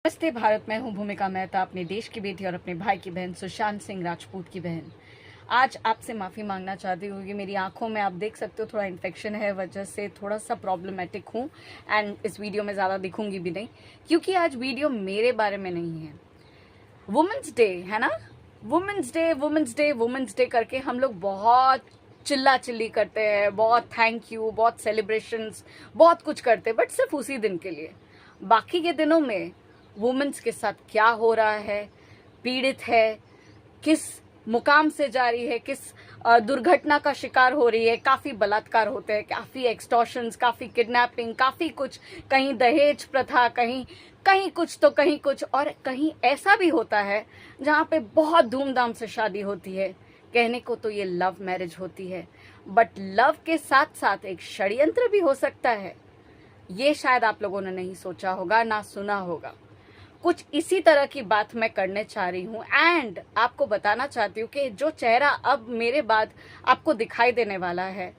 नमस्ते भारत, मैं हूँ भूमिका मेहता, अपने देश की बेटी और अपने भाई की बहन सुशांत सिंह राजपूत की बहन। आज आपसे माफ़ी मांगना चाहती हूँ कि मेरी आंखों में आप देख सकते हो थोड़ा इन्फेक्शन है, वजह से थोड़ा सा प्रॉब्लमेटिक हूँ एंड इस वीडियो में ज़्यादा दिखूंगी भी नहीं, क्योंकि आज वीडियो मेरे बारे में नहीं है। वुमेंस डे है ना, women's day women's day women's day करके हम लोग बहुत चिल्ला चिल्ली करते हैं, बहुत थैंक यू, बहुत सेलिब्रेशंस, बहुत कुछ करते हैं, बट सिर्फ उसी दिन के लिए। बाकी के दिनों में वुमेन्स के साथ क्या हो रहा है, पीड़ित है, किस मुकाम से जा रही है, किस दुर्घटना का शिकार हो रही है, काफ़ी बलात्कार होते हैं, काफ़ी एक्सटॉर्शंस, काफ़ी किडनैपिंग, काफ़ी कुछ, कहीं दहेज प्रथा, कहीं कहीं कुछ तो कहीं कुछ, और कहीं ऐसा भी होता है जहाँ पे बहुत धूमधाम से शादी होती है। कहने को तो ये लव मैरिज होती है, बट लव के साथ साथ एक षड्यंत्र भी हो सकता है। ये शायद आप लोगों ने नहीं सोचा होगा, ना सुना होगा। कुछ इसी तरह की बात मैं करने चाह रही हूँ एंड आपको बताना चाहती हूँ कि जो चेहरा अब मेरे बाद आपको दिखाई देने वाला है,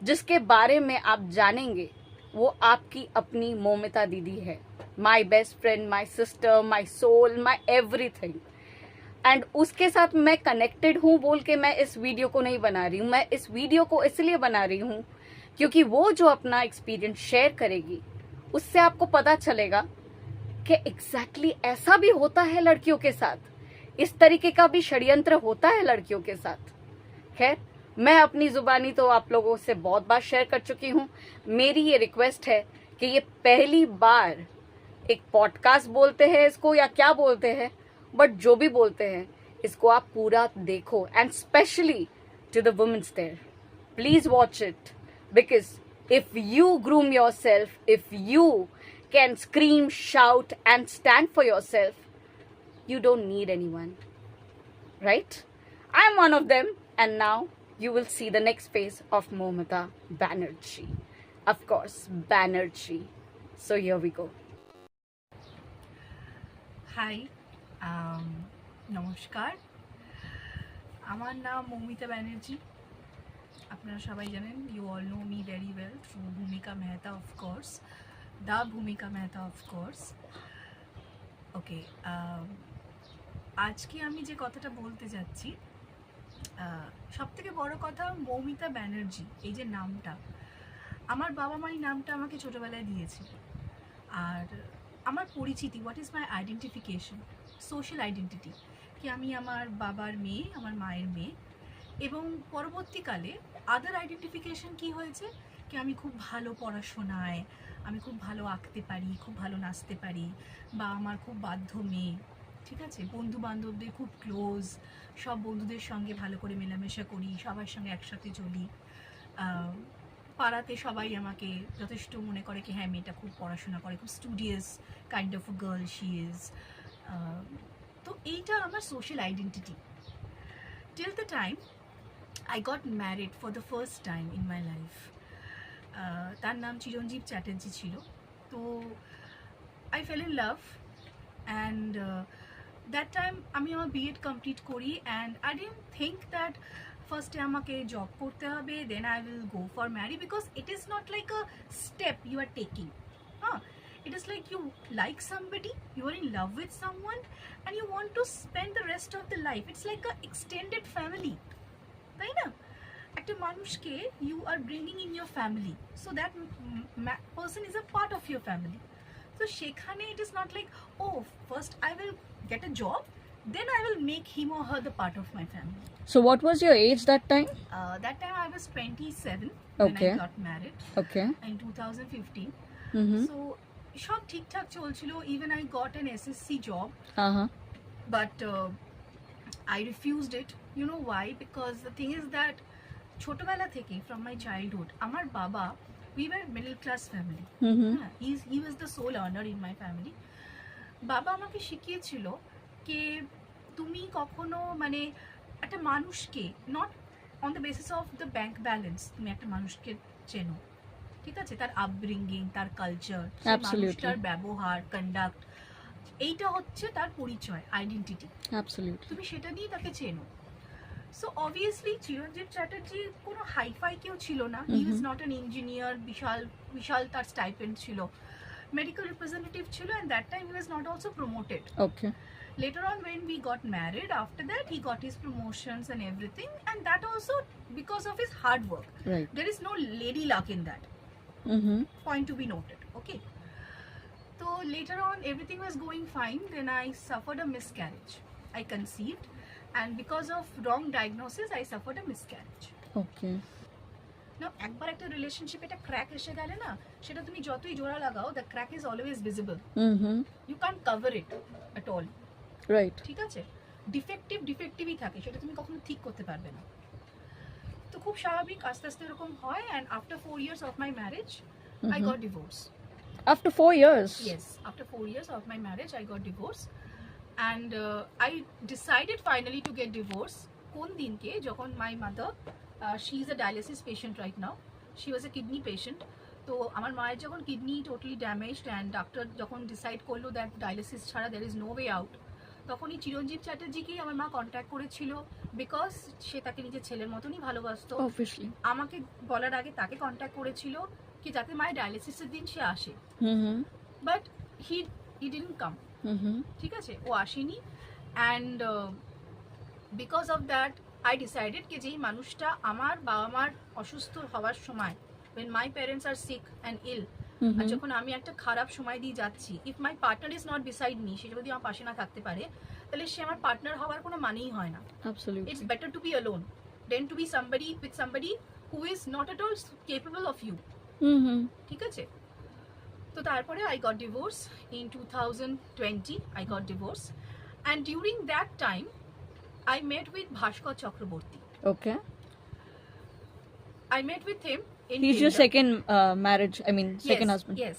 जिसके बारे में आप जानेंगे, वो आपकी अपनी मौमिता दीदी है। My best friend, my sister, my soul, my everything. And उसके साथ मैं कनेक्टेड हूँ बोल के मैं इस वीडियो को नहीं बना रही हूँ। मैं इस वीडियो को इसलिए बना रही हूँ क्योंकि वो जो अपना एक्सपीरियंस शेयर करेगी, उससे आपको पता चलेगा कि एग्जैक्टली ऐसा भी होता है लड़कियों के साथ, इस तरीके का भी षड्यंत्र होता है लड़कियों के साथ। खैर, मैं अपनी जुबानी तो आप लोगों से बहुत बार शेयर कर चुकी हूँ। मेरी ये रिक्वेस्ट है कि ये पहली बार एक पॉडकास्ट बोलते हैं इसको या क्या बोलते हैं, बट जो भी बोलते हैं इसको आप पूरा देखो and specially to the womens there, please watch it, because if you groom yourself, if you can scream, shout and stand for yourself, you don't need anyone, right? I'm one of them, and now you will see the next phase of Momita Banerjee, of course, Banerjee. So here we go. Hi, নমস্কার। আমার নাম মৌমিতা ব্যানার্জি। আপনারা সবাই জানেন, you all know me very well through Bhumika Mehta, of course, the ভূমিকা Mehta, of course. ওকে, আজকে আমি যে কথাটা বলতে যাচ্ছি, সবথেকে বড় কথা, মৌমিতা ব্যানার্জি এই যে নামটা, আমার বাবা মাই নামটা আমাকে ছোটোবেলায় দিয়েছিল। আর আমার পরিচিতি, what is my identification, social identity, কি আমি আমার বাবার মেয়ে, আমার মায়ের মেয়ে। এবং পরবর্তীকালে আদার আইডেন্টিফিকেশন কি হয়েছে, কি আমি খুব ভালো পড়াশোনায়, আমি খুব ভালো আঁকতে পারি, খুব ভালো নাচতে পারি, বা আমার খুব বাধ্য মেয়ে, ঠিক আছে, বন্ধু বান্ধবদের খুব ক্লোজ, সব বন্ধুদের সঙ্গে ভালো করে মেলামেশা করি, সবার সঙ্গে একসাথে চলি। পাড়াতে সবাই আমাকে যথেষ্ট মনে করে কি হ্যাঁ, মেয়েটা খুব পড়াশোনা করে, খুব studious kind of girl she is. তো এইটা আমার social identity till the time I got married for the first time in my life. তার নাম চিরঞ্জীব চ্যাটার্জি ছিল। তো I fell in love and that time আমি আমার বিএড কমপ্লিট করি and I didn't think that ফার্স্টে আমাকে জব করতে হবে, then I will go for marry, because it is not like a step you are taking. হ্যাঁ, it is like you like somebody, you are in love with someone and you want to spend the rest of the life. It's like a extended family, তাই না? একটা মানুষকে you are bringing in your family, so that person is a part of your family. So সেখানে it is not like, oh, first I will get a job, then I will make him or her the part of my family. So what was your age that time? That time I was 27 Okay. when I got married. Okay. In 2015. Mm-hmm. So সব ঠিকঠাক চলছিল, even I got an SSC job, Uh-huh. But I refused it. You know why? Because the thing is that ছোটবেলা থেকে, from my childhood, আমার বাবা, we were middle class family. হ্যাঁ, he was the sole earner in my family. বাবা আমাকে শিখিয়েছিল যে তুমি কখনো মানে একটা মানুষকে not on the basis of the bank balance, তুমি একটা মানুষকে চেনো, ঠিক আছে, তার আপব্রিঙ্গিং, তার কালচার, মানুষটার ব্যবহার, কন্ডাক্ট, এইটা হচ্ছে তার পরিচয়, আইডেন্টিটি। তুমি সেটা নিয়ে তাকে চেনো। সো অবভিয়াসলি চিরঞ্জীব চ্যাটার্জি কোনো হাইফাই কেউ ছিল না, he is not an engineer, বিশাল বিশাল তার স্টাইপেন্ড ছিল, মেডিকেল রিপ্রেজেন্টেটিভ ছিল, and that time he was not also promoted. Okay. Later on when we got married, after that he got his promotions and everything, and that also because of his hard work. Right. There is no lady luck in that. Mm-hmm. Point to be noted. Okay, so later on everything was going fine, then I suffered a miscarriage. I conceived, and because of wrong diagnosis I suffered a miscarriage. Okay. Now একবার একটা relationship এটা crack এসে গেলে না, সেটা তুমি যতই জোড়া লাগাও, the crack is always visible. Mm-hmm. You can't cover it at all. Right. ঠিক আছে, ডিফেক্টিভই থাকে, সেটা তুমি কখনো ঠিক করতে পারবে না। তো খুব স্বাভাবিক, আস্তে আস্তে এরকম হয়, and after 4 years of my marriage I got divorce. After 4 years? Yes, after 4 years of my marriage I got divorce, and I decided finally to get divorce কোন দিনকে, যখন my mother, she is a dialysis patient right now, she was a kidney patient. তো আমার মায়ের যখন kidney totally damaged, and ডাক্তার যখন decide করলো দ্যাট ডায়ালিসিস ছাড়া there is no way out, তখনই চিরঞ্জীব চ্যাটার্জিকেই আমার মা কন্ট্যাক্ট করেছিল, বিকজ সে তাকে নিজের ছেলের মতনই ভালোবাসতো। Obviously. আমাকে বলার আগে তাকে কন্ট্যাক্ট করেছিল কি যাতে মায়ের ডায়ালিসিসের দিন সে আসে, Mm-hmm. But he didn't come. Mm-hmm. ঠিক আছে, ও আসেনি, and because of that I decided কি যেই মানুষটা আমার বাবা মার অসুস্থ হওয়ার সময়, when my parents are sick and ill, আর যখন আমি একটা খারাপ সময় দিয়ে যাচ্ছি, if my partner is not beside me, সে যদি আমার পাশে না থাকতে পারে, তাহলে সে আমার পার্টনার হওয়ার কোনো মানেই হয় না। Absolutely. It's better to be alone than to be somebody with somebody who is not at all capable of you. Mm-hmm. ঠিক আছে, তো তারপরে I got divorced in 2020. I got divorced, and during that time I met with Bhaskar Chakraborty. Okay. I met with him in He's your Tinder. second marriage, I mean, second Yes, husband. Yes.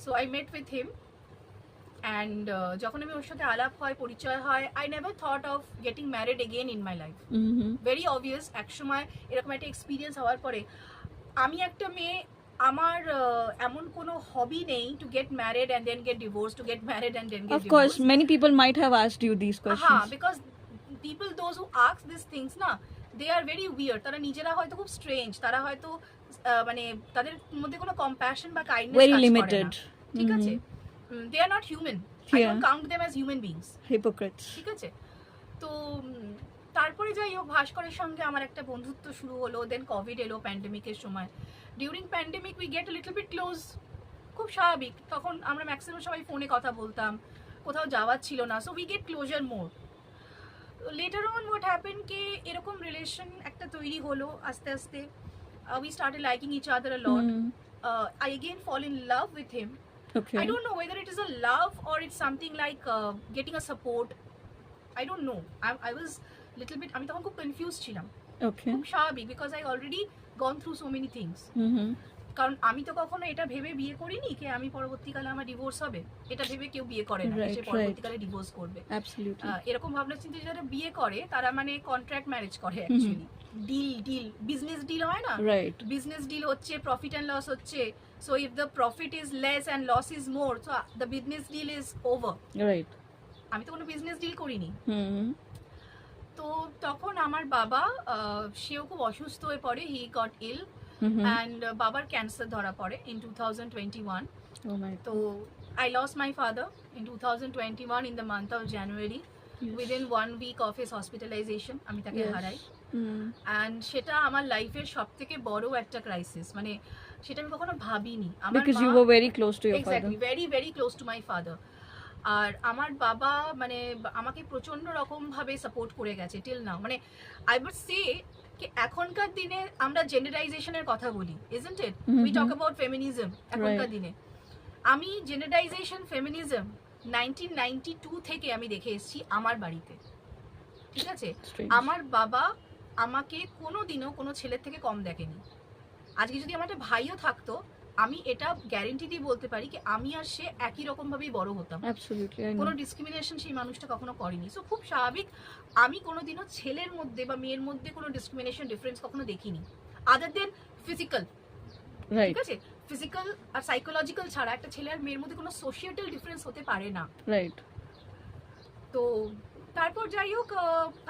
So I met with him, and যখন আমি ওর সাথে আলাপ হয়, পরিচয় হয়, I never thought of getting married again in my life. Mm-hmm. Very obvious, এক সময় এরকম একটা এক্সপিরিয়েন্স হওয়ার পরে, আমি একটা মেয়ে, আমার এমন কোনো হবি নেই to get married and then get divorce, to get married and then get Of course, many people might have asked you these হ্যাঁ, questions. Because people those who ask this things না, দে are very weird, তারা নিজেরা হয়তো খুব strange, তারা হয়তো মানে তাদের মধ্যে কোনো কম্প্যাশন বা কাইন্ডনেস Very limited. ঠিক আছে, they are not human, I Yeah. Don't count them as human beings. Hypocrites. ঠিক আছে, তো তারপরে যাই হোক, ভাস্করের সঙ্গে আমার একটা বন্ধুত্ব শুরু হলো, দেন কোভিড এলো প্যান্ডেমিকের সময়। During pandemic we get little bit close, খুব স্বাভাবিক, তখন আমরা ম্যাক্সিমাম সবাই ফোনে কথা বলতাম, কোথাও যাওয়ার ছিল না, so we get closer more. Later on what happen কে এরকম রিলেশন একটা তৈরি হলো আস্তে আস্তে, we started liking each other a lot. Mm. I again fall in love with him. Okay. I don't know whether it is a love or it's something like getting a support. I don't know. I was little bit, আমি তখন খুব confuse ছিলাম, Okay. খুব স্বাভাবিক, because I already gone through so many things. Mm-hmm. কারণ আমি তো কখনো এটা ভেবে বিয়ে করিনি কি আমি পরবর্তীকালে আমার ডিভোর্স হবে, এটা ভেবে কেউ বিয়ে করে না, Right, সে right. পরবর্তীকালে ডিভোর্স করবে। Absolutely. এরকম ভাবনা চিন্তা যারা বিয়ে করে তারা মানে কন্ট্রাক্ট ম্যারেজ করে অ্যাকচুয়ালি, ডিল বিজনেস ডিল হয় না, Right. বিজনেস ডিল হচ্ছে, প্রফিট অ্যান্ড লস হচ্ছে, so if the profit is less and loss is more, so the business deal is over. Right. আমি তো কোনো বিজনেস ডিল করিনি। Mm-hmm. তো তখন আমার বাবা, সেও খুব অসুস্থ হয়ে পড়ে, he got ill, Mm-hmm. And বাবার ক্যান্সার ধরা পড়ে ইন 2021। Oh my তো I lost my father in 2021 in the month of January. Yes. Within 1 week of his hospitalization আমি তাকে Yes. হারাই, Mm. অ্যান্ড সেটা আমার লাইফের সব থেকে বড় একটা ক্রাইসিস, মানে সেটা আমি কখনো ভাবিনি। আমার Because you were very close to your exactly father. Very very close to my father. আর আমার বাবা মানে আমাকে প্রচন্ড রকম ভাবে সাপোর্ট করে গেছে টিল নাও, মানে আই উড সে কি এখনকার দিনে আমরা জেনারেলাইজেশনের কথা বলি, isn't it, we talk about feminism এখনকার দিনে, আমি জেনারেলাইজেশন ফেমিনিজম 1992 থেকে আমি দেখে এসেছি আমার বাড়িতে। ঠিক আছে, Strange. আমার বাবা আমাকে কোনোদিনও কোনো ছেলের থেকে কম দেখেনি। আজকে যদি আমার একটা ভাইও থাকতো, আমি এটা গ্যারেন্টি দিয়ে বলতে পারি কি আমি আর সে একই রকম ভাবেই বড় হতাম, Absolutely. I কোনো know. ডিসক্রিমিনেশন সেই মানুষটা কখনো করেনি। সো খুব স্বাভাবিক, আমি কোনোদিনও ছেলের মধ্যে বা মেয়ের মধ্যে কোনো ডিসক্রিমিনেশন ডিফারেন্স কখনো দেখিনি, আদার দেন ফিজিক্যাল। Right. ঠিক আছে, ফিজিক্যাল আর সাইকোলজিক্যাল ছাড়া একটা ছেলে আর মেয়ের মধ্যে কোনো সোশিয়েটাল ডিফারেন্স হতে পারে না। Right. তো তারপর যাই হোক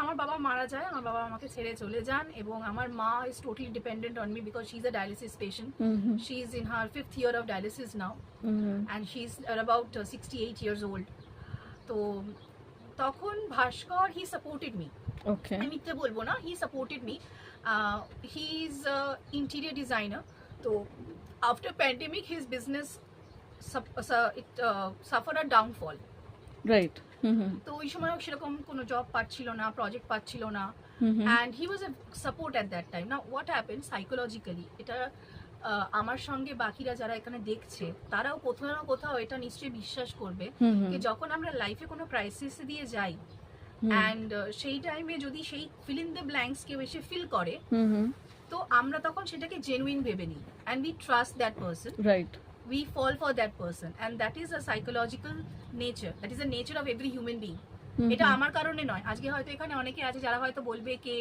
আমার বাবা মারা যায়, আমার বাবা আমাকে ছেড়ে চলে যান, এবং আমার মা is totally dependent on me because she is a dialysis patient. She is in her 5th year of dialysis now, and she is about 68 years old. তো তখন Bhaskar he supported me, Okay. আমি মিথ্যে বলবো না, he supported me. He is interior designer. তো after pandemic his business suffer a downfall. Right. তো ওই সময় সেরকম কোনো জব পাচ্ছিল না, প্রজেক্ট পাচ্ছিল না, and he was A support at that time. না হোয়াট হ্যাপেন সাইকোলজিক্যালি, এটা আমার সঙ্গে বাকিরা যারা এখানে দেখছে তারাও কোথাও না কোথাও এটা নিশ্চয়ই বিশ্বাস করবে যে যখন আমরা লাইফে কোনো ক্রাইসিস দিয়ে যাই, অ্যান্ড সেই টাইমে যদি সেই ফিল ইন দ্য ব্ল্যাঙ্কস কেউ এসে ফিল করে, তো আমরা তখন সেটাকে জেনুইন ভেবে নিই, and we trust that person, Right. we fall for that person, and that is a psychological nature, that is the nature of every human being. এটা আমার কারণে নয়। আজকে হয়তো এখানে অনেকে আছে যারা হয়তো বলবে কে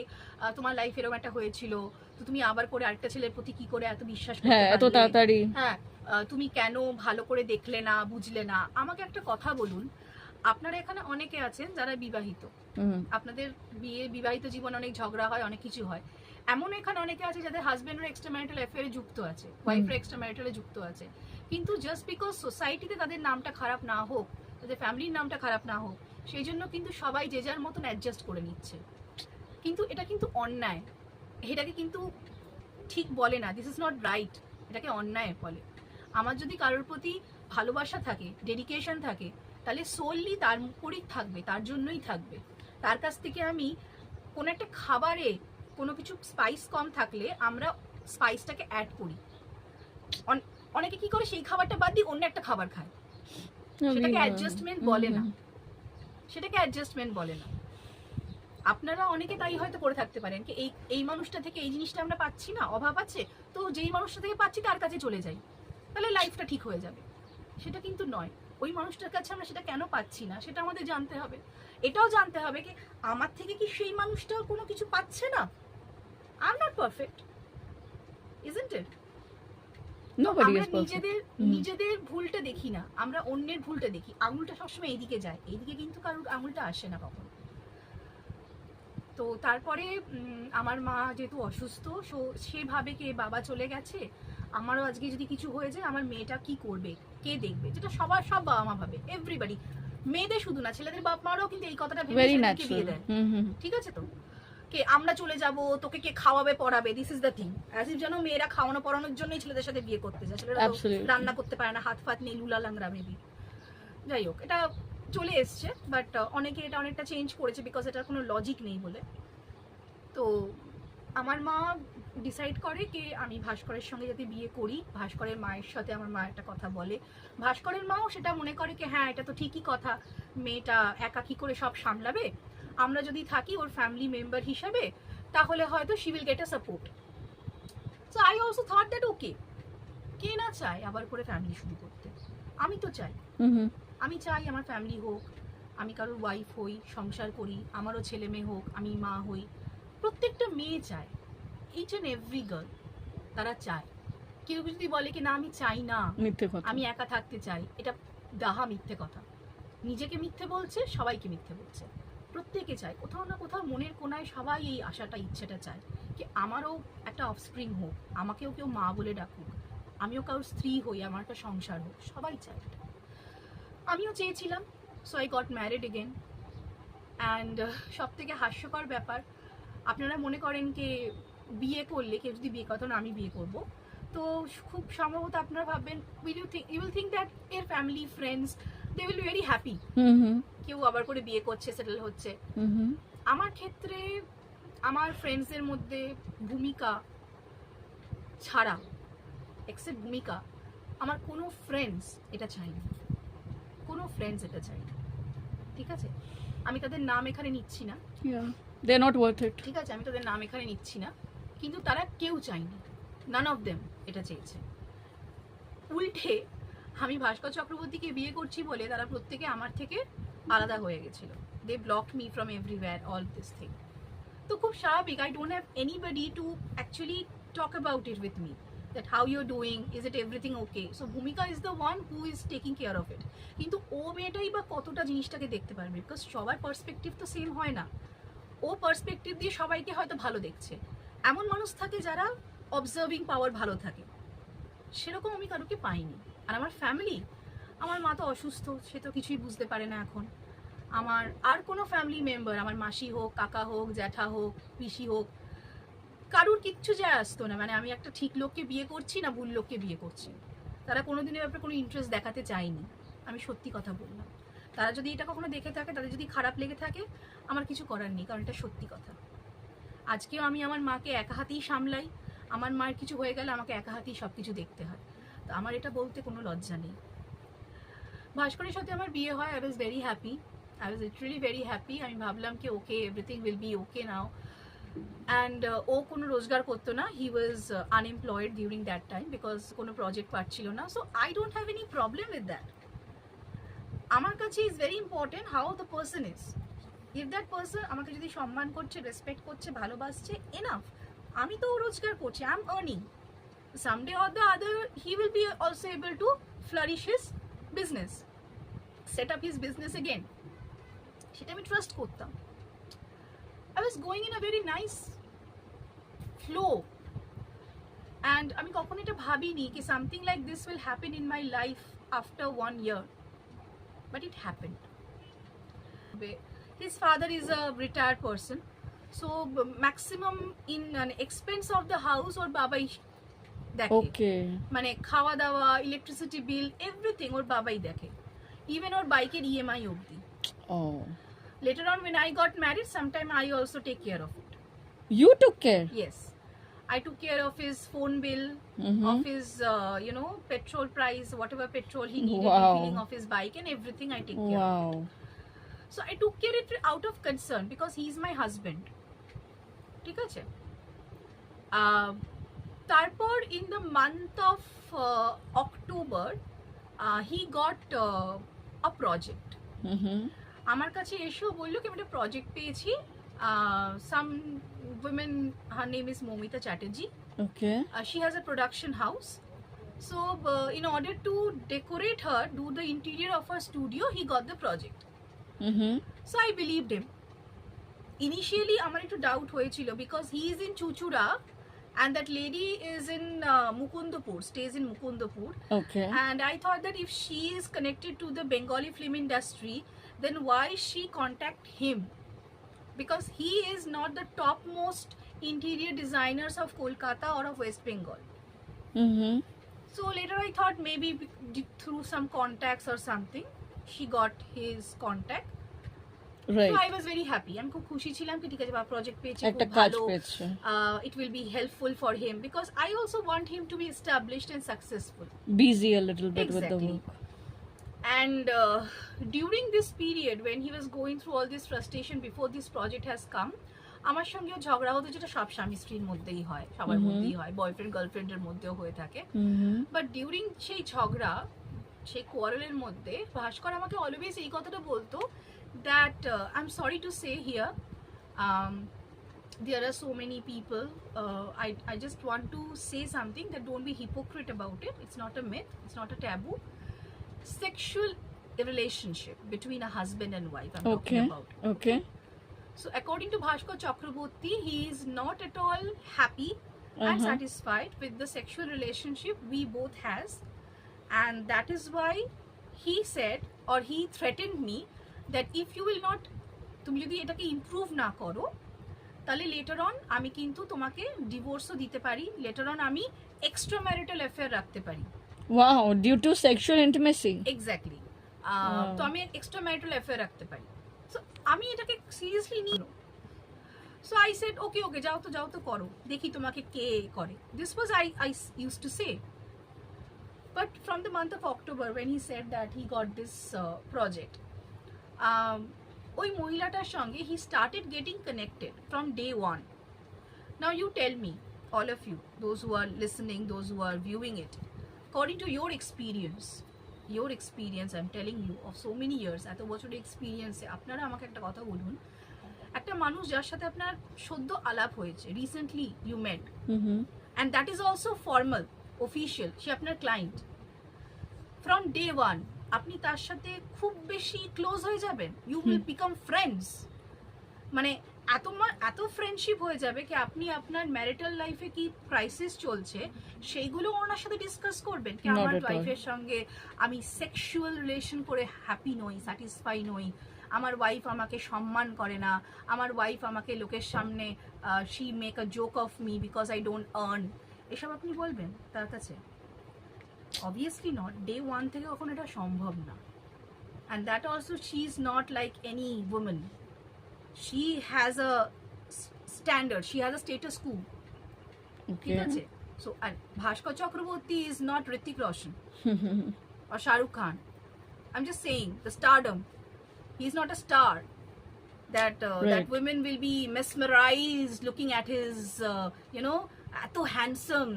তোমার লাইফ এরকম একটা হয়েছিল, তো তুমি আবার করে আরেকটা ছেলের প্রতি কি করে এত বিশ্বাস করতে হ্যাঁ, এত পারলে? তাড়াতাড়ি। হ্যাঁ, তুমি কেন ভালো করে দেখলে না, বুঝলে না? আমাকে একটা কথা বলুন, আপনারা এখানে অনেকে আছেন যারা বিবাহিত, আপনাদের বিবাহিত জীবন অনেক ঝগড়া হয়, অনেক কিছু হয়। এমন এখানে অনেকে আছে যাদের হাজবেন্ডের এক্সট্রা ম্যারিটাল অ্যাফেয়ারে যুক্ত আছে, ওয়াইফের এক্সট্রা ম্যারিটালে যুক্ত আছে, কিন্তু জাস্ট বিকজ সোসাইটিতে তাদের নামটা খারাপ না হোক, তাদের ফ্যামিলির নামটা খারাপ না হোক, সেই জন্য কিন্তু সবাই যে যার মতন অ্যাডজাস্ট করে নিচ্ছে। কিন্তু এটা কিন্তু অন্যায়, এটাকে কিন্তু ঠিক বলে না, দিস ইজ নট রাইট, এটাকে অন্যায় বলে। আমার যদি কারোর প্রতি ভালোবাসা থাকে, ডেডিকেশন থাকে, তাহলে সোললি তার উপরই থাকবে, তার জন্যই থাকবে। তার কাছ থেকে আমি কোনো একটা খাবারে কোনো কিছু স্পাইস কম থাকলে আমরা স্পাইসটাকে অ্যাড করি, অনেকে কি করে সেই খাবারটা বাদ দিয়ে অন্য একটা খাবার খায়, সেটাকে অ্যাডজাস্টমেন্ট বলে না, সেটাকে অ্যাডজাস্টমেন্ট বলে না। আপনারা অনেকে তাই হয়তো করে থাকতে পারেন কি এই মানুষটা থেকে এই জিনিসটা আমরা পাচ্ছি না, অভাব আছে, তো যেই মানুষটা থেকে পাচ্ছি তার কাছে চলে যাই, তাহলে লাইফটা ঠিক হয়ে যাবে। সেটা কিন্তু নয়। ওই মানুষটার কাছে আমরা সেটা কেন পাচ্ছি না সেটা আমাদের জানতে হবে। এটাও জানতে হবে কি আমার থেকে কি সেই মানুষটাও কোনো কিছু পাচ্ছে না। I am not perfect, isn't it? Nobody আমরা is perfect. নিজেদের ভুলটা দেখি না, আমরা অন্যের ভুলটা দেখি। আঙুলটা সবসময় এইদিকে যায়, এইদিকে কিন্তু কারোর আঙুলটা আসে না কখনো। তো তারপরে আমার মা যেহেতু অসুস্থ, সে ভাবে কে বাবা চলে গেছে, আমারও আজকে যদি কিছু হয়ে যায় আমার মেয়েটা কি করবে, কে দেখবে, যেটা সব বাবা মা ভাবে, এভরিবডি, মেয়েদের শুধু না, ছেলেদের বাপ মারাও কিন্তু এই কথাটা ভেবে Very ছেলেদেরকে বিয়ে দেয়। natural. ঠিক আছে? তো কে আমরা চলে যাব, তোকে কে খাওয়াবে পড়াবে, this is the thing. As if যেন মেয়েরা খাওয়ানো পড়ানোর জন্যই ছেলেদের সাথে বিয়ে করতে যায়। ছেলেরা তো Absolutely. রান্না করতে পারে না, হাত ফাত নেই, লুলা লাংরা মেবি। যাই হোক, এটা চলে এসছে, বাট অনেকে এটা অনেকটা চেঞ্জ করেছে বিকজ এটার কোনো লজিক নেই বলে। তো আমার মা ডিসাইড করে কি আমি ভাস্করের সঙ্গে যদি বিয়ে করি, ভাস্করের মায়ের সাথে আমার মা একটা কথা বলে, ভাস্করের মাও সেটা মনে করে কি হ্যাঁ এটা তো ঠিকই কথা, মেয়েটা একা কি করে সব সামলাবে, আমরা যদি থাকি ওর ফ্যামিলি মেম্বার হিসাবে তাহলে হয়তো she will get a support. So I also thought that okay, কে না চায় আবার করে ফ্যামিলি শুরু করতে, আমি তো চাই, আমি চাই আমার ফ্যামিলি হোক, আমি কারোর ওয়াইফ হই, সংসার করি, আমারও ছেলে মেয়ে হোক, আমি মা হই, প্রত্যেকটা মেয়ে চায়, ইচ অ্যান্ড এভরি গার্ল তারা চায়। কেউ যদি বলে কি না আমি চাই না, মিথ্যে কথা। আমি একা থাকতে চাই, এটা ডাহা মিথ্যে কথা। নিজেকে মিথ্যে বলছে, সবাইকে মিথ্যে বলছে। প্রত্যেকে চায়, কোথাও না কোথাও মনের কোনায় সবাই এই আশাটা ইচ্ছেটা চায় কি আমারও একটা অফস্প্রিং হোক, আমাকেও কেউ মা বলে ডাকুক, আমিও কারোর স্ত্রী হই, আমার একটা সংসার হোক, সবাই চায়। আমিও চেয়েছিলাম, so I got married again. And সব থেকে হাস্যকর ব্যাপার, আপনারা মনে করেন কি বিয়ে করলে কেউ যদি বিয়ে করতো না আমি বিয়ে করব, তো খুব সম্ভবত আপনারা ভাববেন ইউ উইল থিঙ্ক দ্যাট এর family friends they will be very happy, কেউ আবার করে বিয়ে করছে, সেটেল হচ্ছে। আমার ক্ষেত্রে আমার ফ্রেন্ডসদের মধ্যে ভূমিকা ছাড়া, এক্সেপ্ট ভূমিকা, আমার কোনো ফ্রেন্ডস এটা চাইনি, কোনো ফ্রেন্ডস এটা চাইনি। ঠিক আছে, আমি তাদের নাম এখানে নিচ্ছি না, They are not worth it. ঠিক আছে, আমি তাদের নাম এখানে নিচ্ছি না, কিন্তু তারা কেউ চায়নি, নান অফ দেম এটা চেয়েছে। উল্টে আমি ভাস্কর চক্রবর্তীকে বিয়ে করছি বলে তারা প্রত্যেকে আমার থেকে আলাদা হয়ে গেছিল, they blocked me from everywhere, all this thing. তো খুব স্বাভাবিক, I don't have anybody to actually talk about it with me. that how you're doing, is it everything okay? So Bhumika is the one who is taking care of it. কিন্তু ও মেয়েটাই বা কতটা জিনিসটাকে দেখতে পারবে, বিকজ সবার perspective তো same হয় না। ও পার্সপেক্টিভ দিয়ে সবাইকে হয়তো ভালো দেখছে, এমন মানুষ থাকে যারা অবজার্ভিং পাওয়ার ভালো থাকে, সেরকম আমি কারোকে পাইনি। আর আমার ফ্যামিলি, আমার মা তো অসুস্থ, সে তো কিছুই বুঝতে পারে না এখন। আমার আর কোনো ফ্যামিলি মেম্বার, আমার মাসি হোক, কাকা হোক, জ্যাঠা হোক, পিসি হোক, কারুর কিচ্ছু যায় আসতো না, মানে আমি একটা ঠিক লোককে বিয়ে করছি না ভুল লোককে বিয়ে করছি। তারা কোনোদিনের ব্যাপারে কোনো ইন্টারেস্ট দেখাতে চায়নি, আমি সত্যি কথা বললাম। তারা যদি এটা কখনো দেখে থাকে, তাদের যদি খারাপ লেগে থাকে, আমার কিছু করার নেই, কারণ এটা সত্যি কথা। আজকেও আমি আমার মাকে একা হাতেই সামলাই, আমার মায়ের কিছু হয়ে গেলে আমাকে একা হাতেই সব কিছু দেখতে হয়, তো আমার এটা বলতে কোনো লজ্জা নেই। ভাস্করের সাথে আমার বিয়ে হয়, I was very happy, I was literally very happy. আমি ভাবলাম কি okay, everything will be okay now. And ও কোনো রোজগার করতো না, he was unemployed during that time, because কোনো প্রজেক্ট পাচ্ছিল না। So I don't have any problem with that. আমার কাছে is very important how the person is. If that person আমাকে যদি সম্মান করছে, রেসপেক্ট করছে, ভালোবাসছে, এনাফ। আমি তো রোজগার করছি, I am earning, someday or the other he will be also able to flourish his business, set up his business again. সেটা আমি ট্রাস্ট করতাম। I was going in a very nice flow, and আমি কখনো এটা ভাবিনি কি something like this will happen in my life after 1 year, but it happened. His father is a retired person, so maximum in an expense of the house or babai দেখে। ওকে, মানে খাওয়া দাওয়া, electricity bill, everything ওর বাবাই দেখে, even ওর বাইকের EMI অবধি। ও, later on when I got married, sometime I also take care of it. you took care? Yes, I took care of his phone bill, of his petrol price, whatever petrol he needed, Wow. refilling of his bike and everything I take care of. Wow. So I took care of it out of concern because he is my husband. ঠিক আছে? তারপর in the month of October he got a project. আমার কাছে এসেও বললো কি আমি একটা প্রজেক্ট পেয়েছি, some women, her name is Momita Chatterjee. Okay. She has a production house, so in order to decorate her, do the interior of her studio, he got the project. So I believed him. Initially আমার একটু doubt হয়েছিল because he is in Chuchura and that lady is in Mukundapur, stays in Mukundapur. Okay. And I thought that if she is connected to the Bengali film industry, then why she contact him? Because he is not the topmost interior designers of Kolkata or of West Bengal. So later I thought maybe through some contacts or something, she got his contact. Right. So I was very happy. আমি খুব খুশি ছিলাম কি ঠিক আছে বা project পেয়েছি, একটা খুব কাজ ভালো, পেয়েছে। it will be helpful for him because I also want him to be established and successful. Busy a little bit with the Exactly. work. And during this period when he was going through all this frustration before this project has come, আমার সঙ্গেও ঝগড়া হতো, যেটা সব স্বামী স্ত্রীর মধ্যেই হয়, সবার মধ্যেই হয়, বয়ফ্রেন্ড গার্লফ্রেন্ডের মধ্যেও হয়ে থাকে। বাট ডিউরিং সেই ঝগড়া, সেই কোয়ারেলের মধ্যে ভাস্কর আমাকে অলওয়েজ এই কথাটা বলতো that I'm sorry to say here, there are so many people, I just want to say something that don't be hypocrite about it. It's not a myth, it's not a taboo. Sexual relationship between a husband and wife I'm talking about. Okay. So according to Bhaskar Chakraborty, he is not at all happy and satisfied with the sexual relationship we both has, and that is why he said or he threatened me that if you will not, তুমি যদি এটাকে improve না করো তাহলে letter on আমি কিন্তু তোমাকে ডিভোর্সও দিতে পারি, লেটার অন আমি এক্সট্রা ম্যারিটাল অ্যাফেয়ার রাখতে পারি। Wow, due to sexual intimacy. Exactly. তো আমি এক্সট্রা ম্যারিটাল অ্যাফেয়ার রাখতে পারি। সো আমি এটাকে সিরিয়াসলি নিই। সো আই সেড ওকে ওকে, যাও তো করো, দেখি তোমাকে কে করে। This was I used to say. But from the month of October when he said that he got this project, ওই মহিলাটার সঙ্গে he started getting connected from day one. Now you tell me, all of you, those who are listening, those who are viewing it, according to your experience, I'm telling you, of so many years, এত বছরের এক্সপিরিয়েন্সে আপনারা আমাকে একটা কথা বলুন, একটা মানুষ যার সাথে আপনার সদ্য আলাপ হয়েছে, recently you met, and that is also formal, official, সে আপনার ক্লায়েন্ট, ফ্রম ডে ওয়ান আপনি তার সাথে খুব বেশি ক্লোজ হয়ে যাবেন, ইউ উইল বিকাম ফ্রেন্ডস, মানে এত ফ্রেন্ডশিপ হয়ে যাবে কি আপনি আপনার ম্যারিটাল লাইফে কি ক্রাইসিস চলছে সেইগুলো ওনার সাথে ডিসকাস করবেন কি Not আমার at all. ওয়াইফের সঙ্গে আমি সেক্সুয়াল রিলেশন করে হ্যাপি নই, স্যাটিসফাই নই, আমার ওয়াইফ আমাকে সম্মান করে না, আমার ওয়াইফ আমাকে লোকের সামনে she make a joke of me because I don't earn, এসব আপনি বলবেন তার কাছে? অবভিয়াসলি নট, ডে ওয়ান থেকে কখনো এটা সম্ভব না। And that also she is not like any women, she has a standard, she has a status quo, ঠিক Okay. আছে? So and Bhaskar Chakraborty is not Hrithik Roshan or Shah Rukh Khan. I'm just saying the stardom, he's not a star that Right. that women will be mesmerized looking at his এত handsome,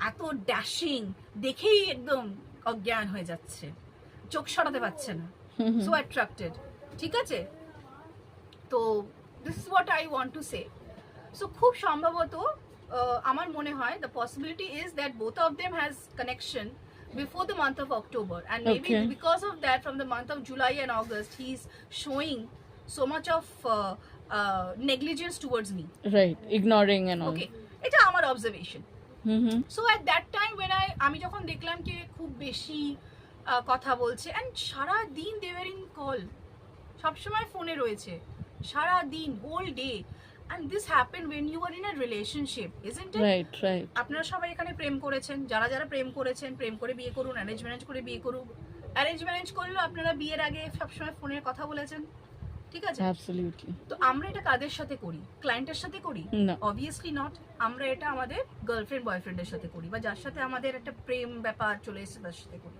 এত dashing, দেখেই একদম অজ্ঞান হয়ে যাচ্ছে, চোখ সরাতে পারছে না, সো অ্যাট্রাক্টেড, ঠিক আছে? তো this is what I want to say. So খুব সম্ভবত আমার মনে হয় the possibility is that both of them has connection before the month of October, and maybe Okay. Because of that from the month of July and August he is showing so much of negligence towards me. Right. Ignoring and all. Okay, এটা আমার observation. Mm-hmm. So at that time when আমি যখন দেখলাম কি খুব বেশি কথা বলছে, অ্যান্ড সারা দিন দেওয়ার ইন কল, সবসময় ফোনে রয়েছে সারা দিন, whole day, and this happen when you are in a relationship, isn't it? Right. Right. আপনারা সবাই এখানে প্রেম করেছেন, যারা যারা প্রেম করেছেন, প্রেম করে বিয়ে করুন, অ্যারেঞ্জ ম্যারেজ করে বিয়ে করুন, অ্যারেঞ্জ ম্যারেজ করলেও আপনারা বিয়ের আগে সবসময় ফোনের কথা বলেছেন, ঠিক আছে? Absolutely. তো আমরা এটা কাদের সাথে করি? ক্লায়েন্টের সাথে করি? No. Obviously not. আমরা এটা আমাদের গার্লফ্রেন্ড বয়ফ্রেন্ডের সাথে করি, বা যার সাথে আমাদের একটা প্রেম ব্যাপার চলে এসেছে তার সাথে করি।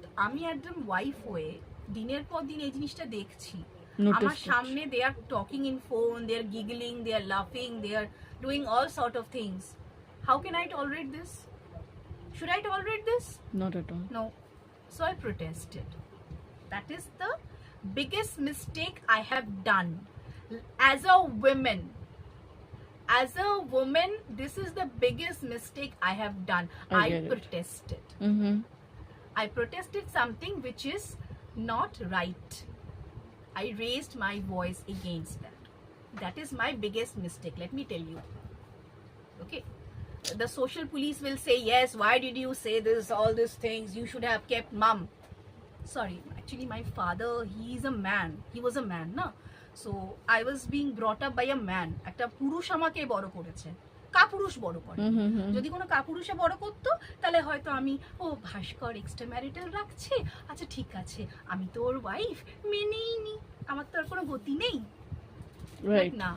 তো আমি একদম ওয়াইফ হয়ে দিনের পর দিন এই জিনিসটা দেখছি, আমার Noticed it. সামনে they are talking in phone, they are giggling, they are লাফিং, they are doing all sort of things. How can I tolerate this? Should I tolerate this? Not at all. No. So I protested. That is the biggest mistake I have done as a woman. As a woman, this is the biggest mistake I have done. I I get it. protested. Mm-hmm. I protested something which is not right. I raised my voice against that. That is my biggest mistake, let me tell you. Okay, the social police will say, yes, why did you say this, all these things, you should have kept mum. Sorry, actually my father, he is a man, he was a man, na? So I was being brought up by a man. একটা পুরুষ আমাকে বড় করেছে, কাপুরুষ বড় করে। Mm-hmm. যদি কোনো কাপুরুষে বড় করতো তাহলে হয়তো আমি, ও ভাস্কর এক্সট্রা ম্যারিটাল রাখছে, আচ্ছা ঠিক আছে, আমি তো ওর ওয়াইফ, মেনেই নি, আমার তো আর কোনো গতি নেই। Right. না,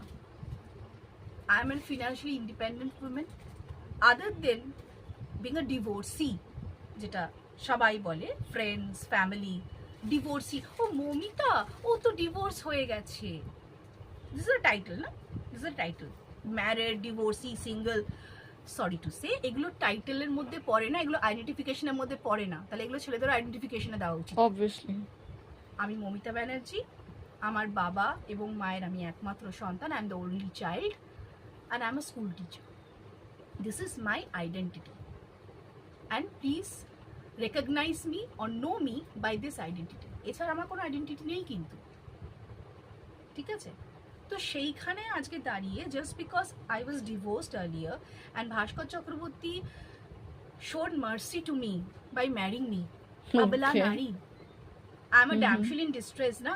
I am a financially independent woman. Other than being a divorcee, যেটা সবাই বলে, ফ্রেন্ডস, ফ্যামিলি, ডিভোর্সি, ও মমিতা ও তো ডিভোর্স হয়ে গেছে, দিস ইজ আ টাইটেল, না? This is a title, married, divorcee, single, sorry to say, এগুলো টাইটেলের মধ্যে পড়ে না, এগুলো আইডেন্টিফিকেশনের মধ্যে পড়ে না, তাহলে এগুলো ছেলেদের আইডেন্টিফিকেশনে দেওয়া উচিত। Obviously. আমি মমিতা ব্যানার্জি, আমার বাবা এবং মায়ের আমি একমাত্র সন্তান, I am the only child, and I am a school teacher. This is my identity, and please recognise me or know me by this identity. এছাড়া আমার কোনো আইডেন্টিটি নেই কিন্তু, ঠিক আছে? তো সেইখানে আজকে দাঁড়িয়ে, just because I was divorced earlier and Bhaskar Chakraborty showed mercy to me by marrying me. Abala Okay. Nari. I'm a damsel in distress, na?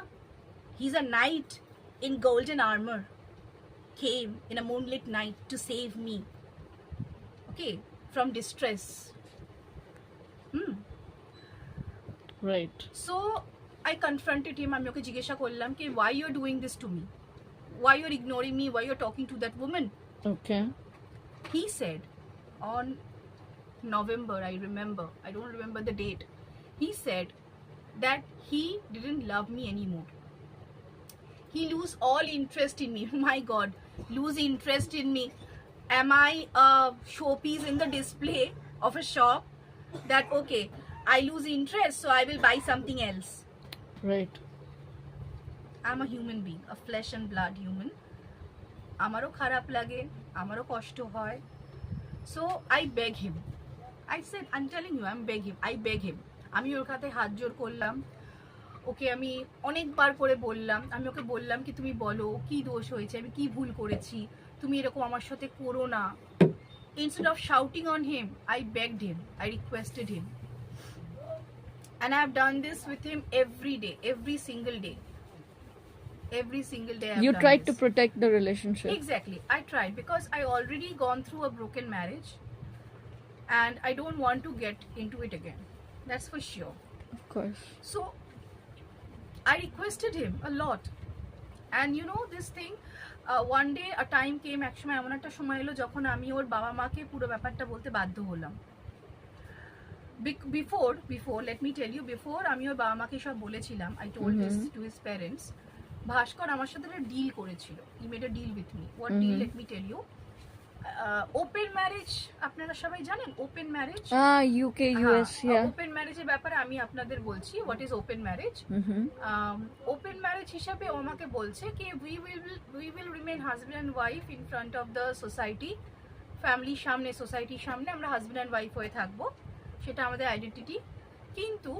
He's a knight in golden armor. Came in a moonlit night to save me. Okay, from distress. Right. So I confronted him. আমি ওকে জিজ্ঞাসা করলাম কি, why you're doing this to me? Why you're ignoring me? Why you're talking to that woman? Okay. He said on November, I remember, I don't remember the date, he said that he didn't love me anymore. He lose all interest in me. My God, lose interest in me. Am I a showpiece in the display of a shop that, okay, I lose interest, so I will buy something else? Right. I'm a human being, a flesh and blood human. আমারও খারাপ লাগে, আমারও কষ্ট হয়. So I beg him, I said, I'm telling you, I beg him. আমি ওর কাছে হাত জোর করলাম, ওকে আমি অনেকবার করে বললাম, আমি ওকে বললাম কি তুমি বলো কি দোষ হয়েছে, আমি কি ভুল করেছি, তুমি এরকম আমার সাথে করো না। Instead of shouting on him, I begged him, I requested him. And I have done this with him every day, every single day. Every single day I have You done tried to this. protect the relationship. Exactly, I tried because I already gone through a broken marriage and I don't want to get into it again. That's for sure. Of course. So I requested him a lot. And you know this thing, one day a time came, এক সময় এমন একটা সময় এলো যখন আমি ওর বাবা মাকে পুরো ব্যাপারটা বলতে বাধ্য হলাম। Before let me tell you, before আমি ওর বাবা মাকে সব বলেছিলাম, I told this to his parents. ভাস্কর আমার সাথে একটা ডিল করেছিল, he made a deal with me. What deal? Let me tell you. Open marriage আপনারা সবাই জানেন, open marriage. UK, US, yeah. Open ম্যারেজের ব্যাপারে আমি আপনাদের বলছি, what is open marriage. Open marriage হিসাবে ও আমাকে বলছে কি we will remain husband and wife in front of the society, ফ্যামিলির সামনে, সোসাইটির সামনে আমরা হাজব্যান্ড অ্যান্ড ওয়াইফ হয়ে থাকবো, সেটা আমাদের আইডেন্টিটি। কিন্তু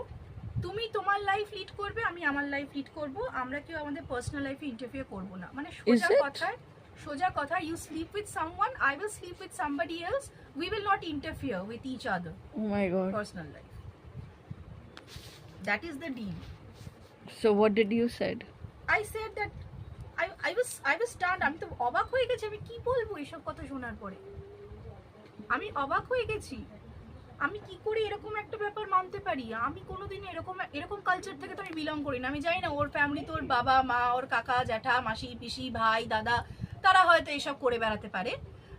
তুমি তোমার লাইফ লিড করবে, আমি আমার লাইফ লিড করব, আমরা কেউ আমাদের পার্সোনাল লাইফে ইন্টারফিয়ার করবো না। মানে সোজা কথা, you sleep with someone, I will sleep with somebody else, we will not interfere with each other. Oh my god. Personal life. That is the deal. So what did you said? I said that I was stunned. আমি তো অবাক হয়ে গেছি, আমি কি বলবো এইসব কথা শোনার পরে। আমি অবাক হয়ে গেছি, আমি কি করে এরকম একটা ব্যাপার মানতে পারি। আমি কোনোদিন এরকম কালচার থেকে তো আমি বিলং করি না। আমি জানি না ওর ফ্যামিলি, তোর বাবা মা, ওর কাকা জ্যাঠা মাসি পিসি ভাই দাদা, তারা হয়তো এসব করে বেড়াতে পারে,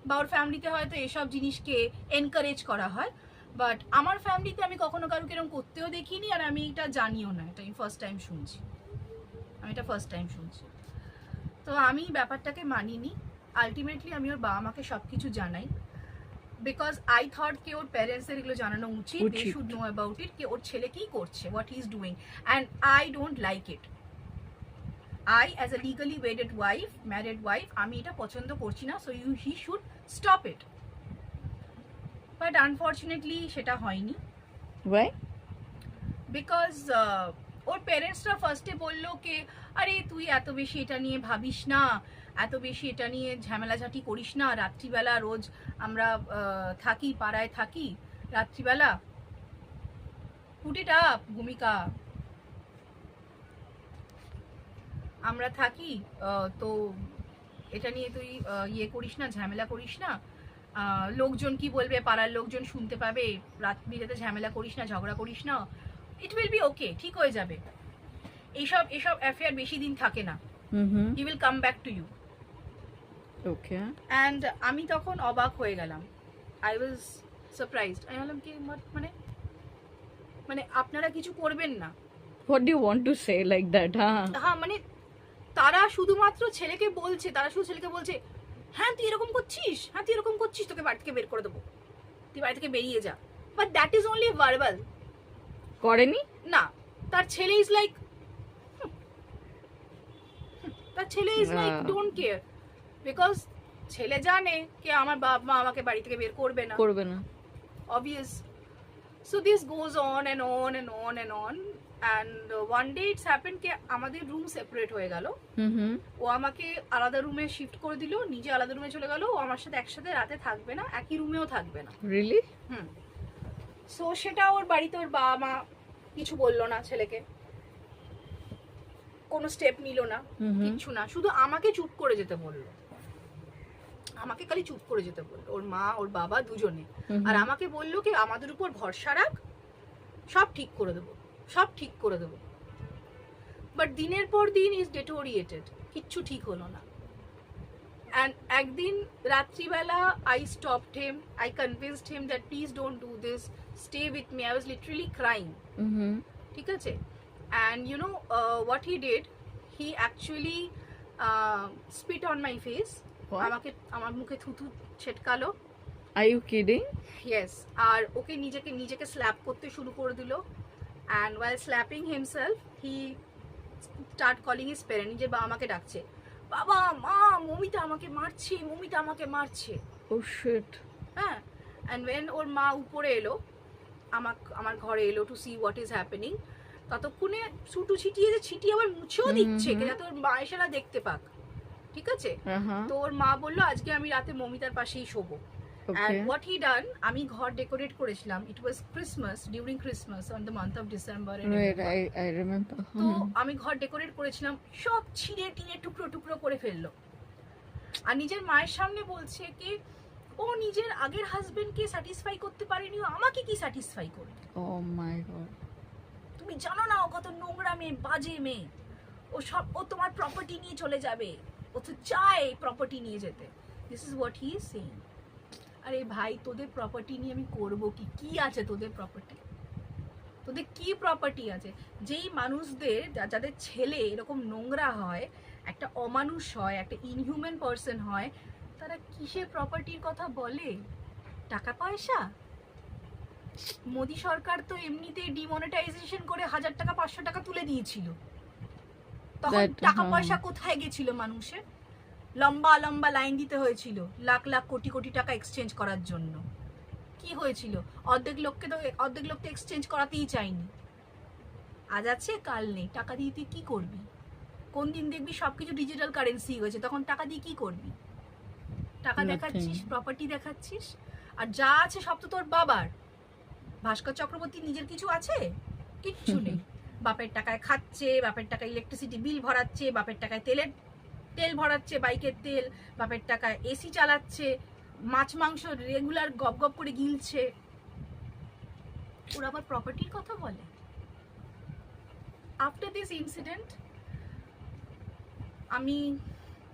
বা ওর ফ্যামিলিতে হয়তো এসব জিনিসকে এনকারেজ করা হয়, বাট আমার ফ্যামিলিতে আমি কখনো কারোকে এরকম করতেও দেখিনি, আর আমি এটা জানিও না, এটা আমি ফার্স্ট টাইম শুনছি। তো আমি ব্যাপারটাকে মানিনি। আলটিমেটলি আমি ওর বাবা মাকে সব কিছু জানাই, বিকজ আই থট কে ওর প্যারেন্টসদের এগুলো জানানো উচিত, they should know about it, কে ওর ছেলে কি করছে, what he is doing, and I don't like it. I as a legally married wife, আমি এটা পছন্দ করছি না, so he should stop it. But unfortunately সেটা হয়নি। Why? Because ওর প্যারেন্টসরা ফার্স্টে বললো কে আরে তুই এত বেশি এটা নিয়ে ভাবিস না, এত বেশি এটা নিয়ে ঝামেলাঝাটি করিস না, রাত্রিবেলা রোজ আমরা থাকি, পাড়ায় থাকি রাত্রিবেলা, put it up ভূমিকা, আমরা থাকি, তো এটা নিয়ে তুই ইয়ে করিস না, ঝামেলা করিস না, লোকজন কি বলবে, পাড়ার লোকজন শুনতে পাবে, রাত বিরেতে ঝামেলা করিস না, ঝগড়া করিস না, ইট উইল বি ওকে, ঠিক হয়ে যাবে, এইসব অ্যাফেয়ার বেশি দিন থাকে না, he will come back to you. Okay. And আমি তখন অবাক হয়ে গেলাম, আই ওয়াজ সারপ্রাইজড। আমি বললাম কি মানে আপনারা কিছু করবেন না? What do you want to say like that? হ্যাঁ, মানে তারা শুধুমাত্র ছেলেকে বলছে, হ্যাঁ তুই এরকম করছিস, তোকে বাড়ি থেকে বের করে দেবো, তুই বাড়ি থেকে বেরিয়ে যা। But that is only verbal. করেনি না, তার ছেলে is like don't care, because ছেলে জানে কি আমার বাবা মা আমাকে বাড়ি থেকে বের করবে না, obvious. So this goes on and on and on and on. And one day it's happened কে আমাদের রুম সেপারেট হয়ে গেল, ও আমাকে আলাদা রুমে শিফট করে দিল, নিজে আলাদা রুমে চলে গেল, ও আমার সাথে একসাথে রাতে থাকবে না, একই রুমেও থাকবে না। রিয়েলি? সো সেটা ওর বাড়িতে ওর বাবা মা কিছু বললো না, ছেলেকে কোনো স্টেপ নিল না, কিচ্ছু না, শুধু আমাকে চুপ করে যেতে বললো, আমাকে খালি চুপ করে যেতে বললো, ওর মা ওর বাবা দুজনে। আর আমাকে বললো কি আমাদের উপর ভরসা রাখ, সব ঠিক করে দেবো। বাট দিনের পর দিন ইজ ডেটোরিয়েটেড, কিচ্ছু ঠিক হলো না। অ্যান্ড একদিন রাত্রিবেলা I stopped him, I convinced him that please don't do this, stay with me. I was literally crying, ঠিক আছে? And you know what he did, he actually spit on my face, আমাকে আমার মুখে থুথু ছেটকালো। Are you kidding? Yes, আর ওকে নিজেকে slap করতে শুরু করে দিল। And while slapping himself, he start calling his parents, নিজের বাবা মাকে ডাকছে, বাবা মা মমিতা আমাকে মারছে। Oh shit. হ্যাঁ, অ্যান্ড ওয়েন ওর মা উপরে এলো, আমার ঘরে এলো to see what is happening, ততক্ষণে ছুটু ছিটিয়ে আবার মুছেও দিচ্ছে যাতে ওর মা এসে না দেখতে পাক, ঠিক আছে? তো ওর মা বললো আজকে আমি রাতে মমিতার পাশেই শোবো। And what he done, আমি ঘর ডেকোরেট করেছিলাম, it was Christmas, during Christmas on the month of December and I remember. তো আমি ঘর ডেকোরেট করেছিলাম, সব ছিঁড়ে টিনে টুকরো টুকরো করে ফেললো। আর নিজের মায়ের সামনে বলছে কি ও নিজের আগের হাজবেন্ডকে স্যাটিসফাই করতে পারেনি, আমাকে কি স্যাটিসফাই করবে? Oh my god. তুমি জানো না ও কত নোংরা মেয়ে, বাজে মেয়ে, ও তোমার প্রপার্টি নিয়ে চলে যাবে, ও তো চায় প্রপার্টি নিয়ে যেতে। This is what he is saying. আরে ভাই, তোদের প্রপার্টি নিয়ে আমি করব কি? কি আছে তোদের প্রপার্টি? তোদের কি প্রপার্টি আছে? যেই মানুষদের যাদের ছেলে এরকম নোংরা হয়, একটা অমানুষ হয়, একটা ইনহিউম্যান পারসন হয়, তারা কিসের প্রপার্টির কথা বলে? টাকা পয়সা? মোদি সরকার তো এমনিতেই ডিমনিটাইজেশন করে 1000 টাকা 500 টাকা তুলে দিয়েছিল, তখন টাকা পয়সা কোথায় গেছিল মানুষের? লম্বা লম্বা লাইন দিতে হয়েছিল লাখ লাখ কোটি কোটি টাকা এক্সচেঞ্জ করার জন্য। কি হয়েছিল? অর্ধেক লোক তো এক্সচেঞ্জ করাতেই চাইনি। আজ আছে কাল নেই, টাকা দিয়ে তুই কি করবি? কোন দিন দেখবি সবকিছু ডিজিটাল কারেন্সি হয়েছে, তখন টাকা দিয়ে কি করবি? টাকা দেখাচ্ছিস, প্রপার্টি দেখাচ্ছিস, আর যা আছে সব তো তোর বাবার। ভাস্কর চক্রবর্তী নিজের কিছু আছে? কিচ্ছু নেই। বাপের টাকায় খাচ্ছে, বাপের টাকায় ইলেকট্রিসিটি বিল ভরাচ্ছে, বাপের টাকায় তেল ভরাচ্ছে, বাইকের তেল, বাপের টাকায় এসি চালাচ্ছে, মাছ মাংস রেগুলার গপ গপ করে গিলছে। ওরা আবার প্রপার্টির কথা বলে। আফটার দিস ইনসিডেন্ট আমি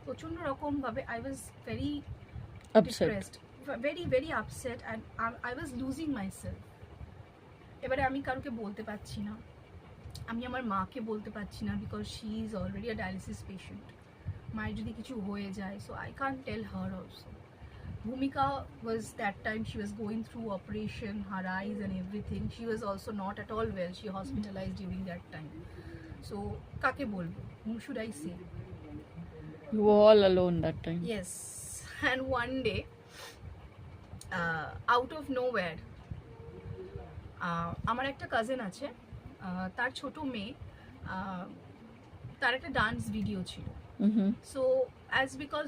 প্রচন্ড রকম ভাবে I was very depressed, very upset, and I was losing myself. এবারে আমি কারোকে বলতে পারছি না, আমি আমার মাকে বলতে পারছি না, because she is already a dialysis patient. মায়ের যদি কিছু হয়ে যায়, so I can't tell her also. Bhumika was that time, she was going through operation, her eyes and everything. She was also not at all well. She hospitalized during that time. So kake bolbo? Whom should I say? You were all alone that time. Yes. And one day, out of nowhere, আমার একটা cousin আছে, তার ছোট মেয়ে, তার একটা dance video ছিল। So as because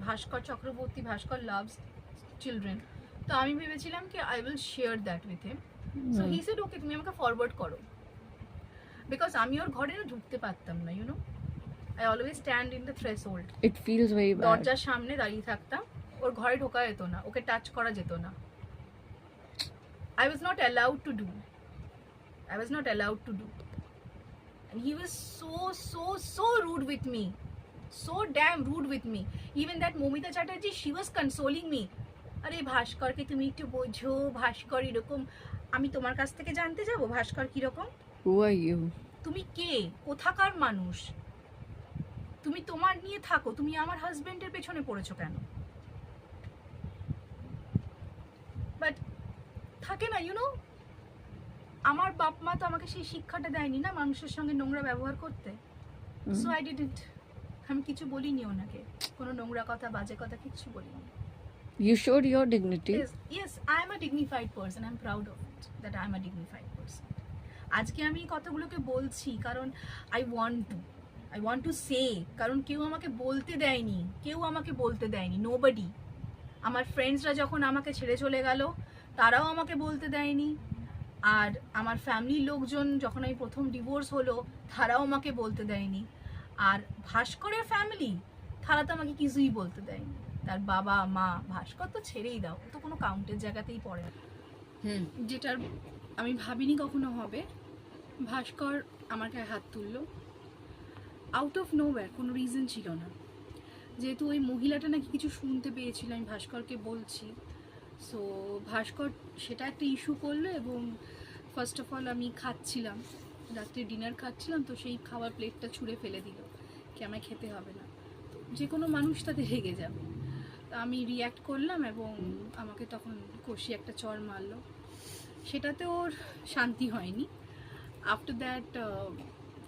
Bhaskar Chakraborty, Bhaskar loves children, তো আমি ভেবেছিলাম কি I will share that with him. So he said okay, তুমি আমাকে ফরওয়ার্ড করো, because আমি ওর ঘরে না ঢুকতে পারতাম না, you know, I always stand in the threshold. It feels very bad. দরজার সামনে দাঁড়িয়ে থাকতাম, ওর ঘরে ঢোকা যেত না, ওকে টাচ করা যেত না। I was not allowed to do. And he was so rude with me. So damn rude with me. Even that Momita Chatterjee, she was consoling me. আরে ভাস্করকে তুমি একটু বোঝো, ভাস্কর এরকম। আমি তোমার কাছ থেকে জানতে যাবো ভাস্কর কিরকম? Who are you? তুমি কে? কোথাকার মানুষ? তুমি তোমার নিয়ে থাকো, তুমি আমার হাজবেন্ডের পেছনে পড়েছো কেন? বাট থাকে না, ইউ নো, আমার বাপ মা তো আমাকে সেই শিক্ষাটা দেয়নি না মানুষের সঙ্গে নোংরা ব্যবহার করতে। সো আই ডিডন্ট, আমি কিছু বলিনি ওনাকে, কোনো নোংরা কথা বাজে কথা কিচ্ছু বলিনি। You showed your dignity. Yes, I am a dignified person. I'm proud of it that I am a dignified person. আজকে আমি কথাগুলোকে বলছি কারণ I want to say, কারণ কেউ আমাকে বলতে দেয়নি, nobody. আমার ফ্রেন্ডসরা যখন আমাকে ছেড়ে চলে গেল, তারাও আমাকে বলতে দেয়নি। আর আমার ফ্যামিলির লোকজন যখন আমি প্রথম ডিভোর্স হলো, তারাও আমাকে বলতে দেয়নি। আর ভাস্করের ফ্যামিলি, তারা তো আমাকে কিছুই বলতে দেয়নি। তার বাবা মা, ভাস্কর তো ছেড়েই দাও, তো কোনো কাউন্টের জায়গাতেই পড়ে না। যেটার আমি ভাবিনি কখনো হবে, ভাস্কর আমার গায়ে হাত তুললো আউট অফ নোওয়্যার, কোনো রিজন ছিল না। যেহেতু ওই মহিলাটা নাকি কিছু শুনতে পেয়েছিল, আমি ভাস্করকে বলছি, সো ভাস্কর সেটা একটা ইস্যু করলো। এবং ফার্স্ট অফ অল আমি খাচ্ছিলাম, রাত্রে ডিনার খাচ্ছিলাম, তো সেই খাবার প্লেটটা ছুঁড়ে ফেলে দিল কি আমায় খেতে হবে না। যে কোনো মানুষ তাতে রেগে যাবে। আমি রিয়্যাক্ট করলাম এবং আমাকে তখন কষি একটা চড় মারলো। সেটাতে ওর শান্তি হয়নি। আফটার দ্যাট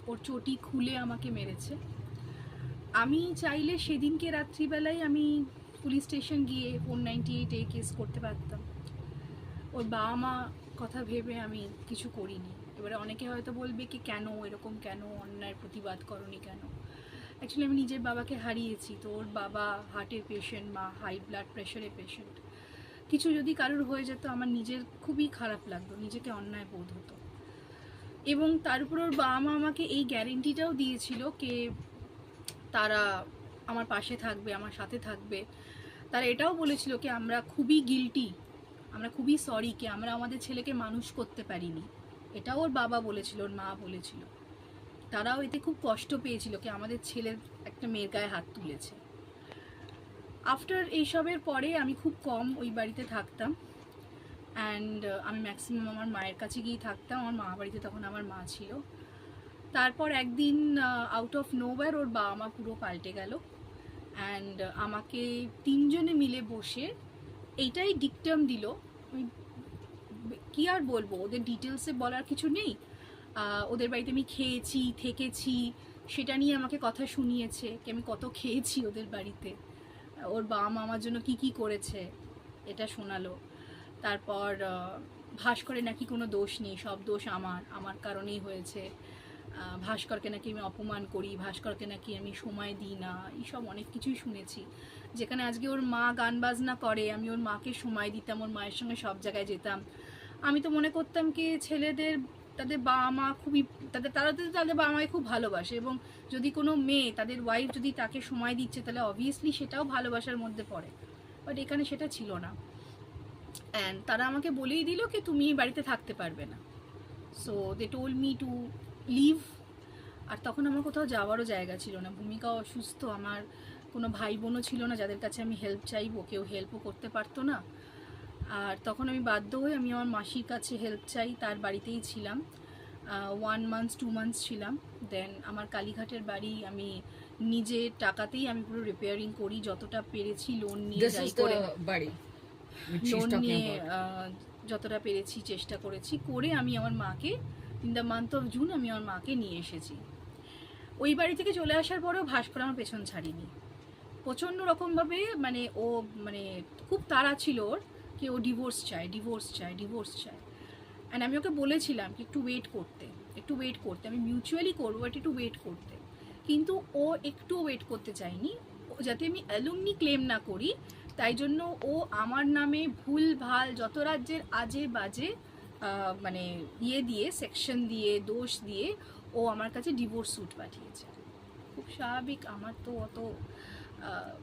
ওর চটি খুলে আমাকে মেরেছে। আমি চাইলে সেদিনকে রাত্রিবেলায় আমি পুলিশ স্টেশন গিয়ে 498A কেস করতে পারতাম, ওর বাবা মা কথা ভেবে আমি কিছু করিনি। এবারে অনেকে হয়তো বলবে কি কেন এরকম, কেন অন্যায়ের প্রতিবাদ করনি কেন। অ্যাকচুয়ালি আমি নিজের বাবাকে হারিয়েছি, তো ওর বাবা হার্টের পেশেন্ট, মা হাই ব্লাড প্রেশারের পেশেন্ট। কিছু যদি কারোর হয়ে যেত আমার নিজের খুবই খারাপ লাগতো, নিজেকে অন্যায় বোধ হতো। এবং তার উপর ওর বাবা মা আমাকে এই গ্যারেন্টিটাও দিয়েছিল যে তারা আমার পাশে থাকবে, আমার সাথে থাকবে। তারা এটাও বলেছিল কি আমরা খুবই গিল্টি, আমরা খুবই সরি কি আমরা আমাদের ছেলেকে মানুষ করতে পারিনি। এটাও ওর বাবা বলেছিল, ওর মা বলেছিল। তারাও এতে খুব কষ্ট পেয়েছিল কি আমাদের ছেলের একটা মেয়ের গায়ে হাত তুলেছে। আফটার এইসবের পরে আমি খুব কম ওই বাড়িতে থাকতাম, অ্যান্ড আমি ম্যাক্সিমাম আমার মায়ের কাছে গিয়েই থাকতাম। আমার মা বাড়িতে তখন আমার মা ছিল। তারপর একদিন আউট অফ নোওয়্যার ওর বাবা মা পুরো পাল্টে গেল, অ্যান্ড আমাকে তিনজনে মিলে বসে এইটাই ডিকটাম দিল। কি আর বলবো, ওদের ডিটেলসে বলার কিছু নেই। ওদের বাড়িতে আমি খেয়েছি, থেকেছি, সেটা নিয়ে আমাকে কথা শুনিয়েছে কি আমি কত খেয়েছি ওদের বাড়িতে, ওর বাবা মা আমার জন্য কি কি করেছে এটা শোনালো। তারপর ভাস্করের নাকি কোনো দোষ নেই, সব দোষ আমার কারণেই হয়েছে। ভাস্করকে নাকি আমি অপমান করি, ভাস্করকে নাকি আমি সময় দিই না, এইসব অনেক কিছুই শুনেছি। যেখানে আজকে ওর মা গান বাজনা করে, আমি ওর মাকে সময় দিতাম, ওর মায়ের সঙ্গে সব জায়গায় যেতাম। আমি তো মনে করতাম কি ছেলেদের তাদের বাবা মা খুবই তারা তো তাদের বাবা মাকে খুব ভালোবাসে, এবং যদি কোনো মেয়ে তাদের ওয়াইফ যদি তাকে সময় দিচ্ছে তাহলে অবভিয়াসলি সেটাও ভালোবাসার মধ্যে পড়ে। বাট এখানে সেটা ছিল না, অ্যান্ড তারা আমাকে বলেই দিল কি তুমি বাড়িতে থাকতে পারবে না। So they told me to leave. আর তখন আমার কোথাও যাওয়ারও জায়গা ছিল না, ভূমিকাও অসুস্থ, আমার কোনো ভাই বোনও ছিল না যাদের কাছে আমি হেল্প চাইবো, কেউ হেল্পও করতে পারতো না। আর তখন আমি বাধ্য হয়ে আমি আমার মাসির কাছে হেল্প চাই, তার বাড়িতেই ছিলাম 1 মান্থ 2 মান্থস ছিলাম। দেন আমার কালীঘাটের বাড়ি আমি নিজের টাকাতেই আমি পুরো রিপেয়ারিং করি, যতটা পেরেছি লোন নিয়ে যাই করে বাড়ি লোন নিয়ে যতটা পেরেছি চেষ্টা করেছি করে আমি আমার মাকে in the month of June আমি আমার মাকে নিয়ে এসেছি। ওই বাড়ি থেকে চলে আসার পরেও ভাস্কর আমার পেছন ছাড়িনি, প্রচণ্ড রকমভাবে মানে ও মানে খুব তাড়া ছিল ওর কি ও ডিভোর্স চায়। অ্যান্ড আমি ওকে বলেছিলাম কি একটু ওয়েট করতে, আমি মিউচুয়ালি করবো, বাট একটু ওয়েট করতে। কিন্তু ও একটু ওয়েট করতে চায়নি, যাতে আমি অ্যালুমনি ক্লেম না করি তাই জন্য ও আমার নামে ভুল ভাল যত রাজ্যের আজে বাজে মানে দিয়ে সেকশন দিয়ে দোষ দিয়ে ও আমার কাছে ডিভোর্স স্যুট পাঠিয়েছে। খুব স্বাভাবিক, আমার তো অত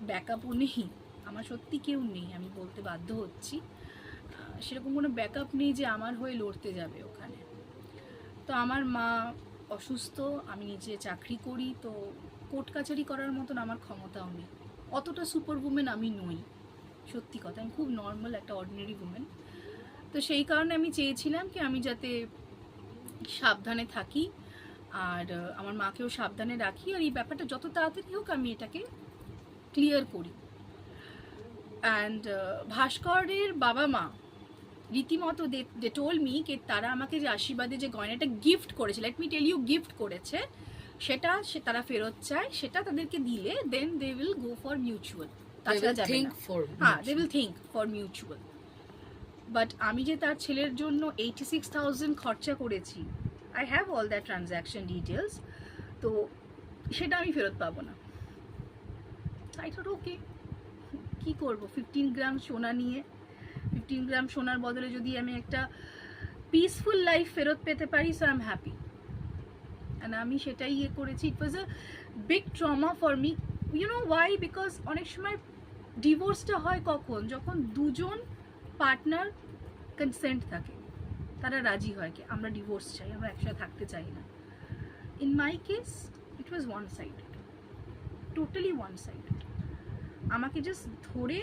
ব্যাকআপও নেই, আমার সত্যি কেউ নেই, আমি বলতে বাধ্য হচ্ছি। সেরকম কোনো ব্যাকআপ নেই যে আমার হয়ে লড়তে যাবে ওখানে। তো আমার মা অসুস্থ, আমি নিজে চাকরি করি, তো কোর্ট কাচারি করার মতন আমার ক্ষমতাও নেই, অতটা সুপার উমেন আমি নই, সত্যি কথা আমি খুব নর্মাল একটা অর্ডিনারি উমেন। তো সেই কারণে আমি চেয়েছিলাম কি আমি যাতে সাবধানে থাকি আর আমার মাকেও সাবধানে রাখি, আর এই ব্যাপারটা যত তাড়াতাড়ি হোক আমি এটাকে ক্লিয়ার করি। অ্যান্ড ভাস্করের বাবা মা রীতিমতো দে টোল মি কে তারা আমাকে যে আশীর্বাদে যে গয়নাটা গিফট করেছে, let me tell you gift করেছে, সেটা তারা ফেরত চায়, সেটা তাদেরকে দিলে then they will go for mutual, তাছাড়া যাবে না। হ্যাঁ, they will think for mutual. But আমি যে তার ছেলের জন্য 86,000 খরচা করেছি, I have all that transaction details, তো সেটা আমি ফেরত পাবো না। আই থট ওকে, কী করবো 15 গ্রাম সোনা নিয়ে, 15 গ্রাম সোনার বদলে যদি আমি একটা পিসফুল লাইফ ফেরত পেতে পারি, so I am happy. And আমি সেটাই করেছি। It was a big trauma for me, you know why, because অনেক সময় ডিভোর্সটা হয় কখন, যখন দুজন পার্টনার কনসেন্ট থাকে, তারা রাজি হয় কি আমরা ডিভোর্স চাই, আমরা একসাথে থাকতে চাই না। In my case it was one sided, totally one sided. আমাকে জাস্ট ধরে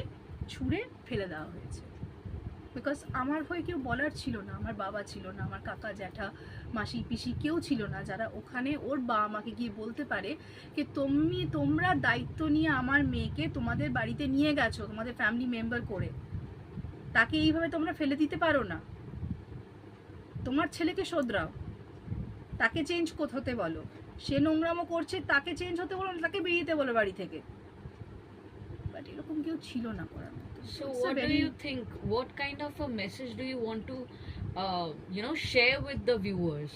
ছুঁড়ে ফেলে দেওয়া হয়েছে, বিকজ আমার হয়ে কেউ বলার ছিল না, আমার বাবা ছিল না, আমার কাকা জ্যাঠা মাসি পিসি কেউ ছিল না যারা ওখানে ওর বাবা মাকে গিয়ে বলতে পারে যে তোমরা দায়িত্ব নিয়ে আমার মেয়েকে তোমাদের বাড়িতে নিয়ে গেছো তোমাদের ফ্যামিলি মেম্বার করে, তাকে এইভাবে তোমরা ফেলে দিতে পারো না, তোমার ছেলেকে শোধরাও, তাকে চেঞ্জ হতে বলো, সে নোংরামো করছে তাকে চেঞ্জ হতে বলো, তাকে বেরিয়ে যেতে বলো বাড়ি থেকে। বাট এরকম কেউ ছিল না করার মতো। So It's a what do very- you think? What kind of a message do you want to, share with the viewers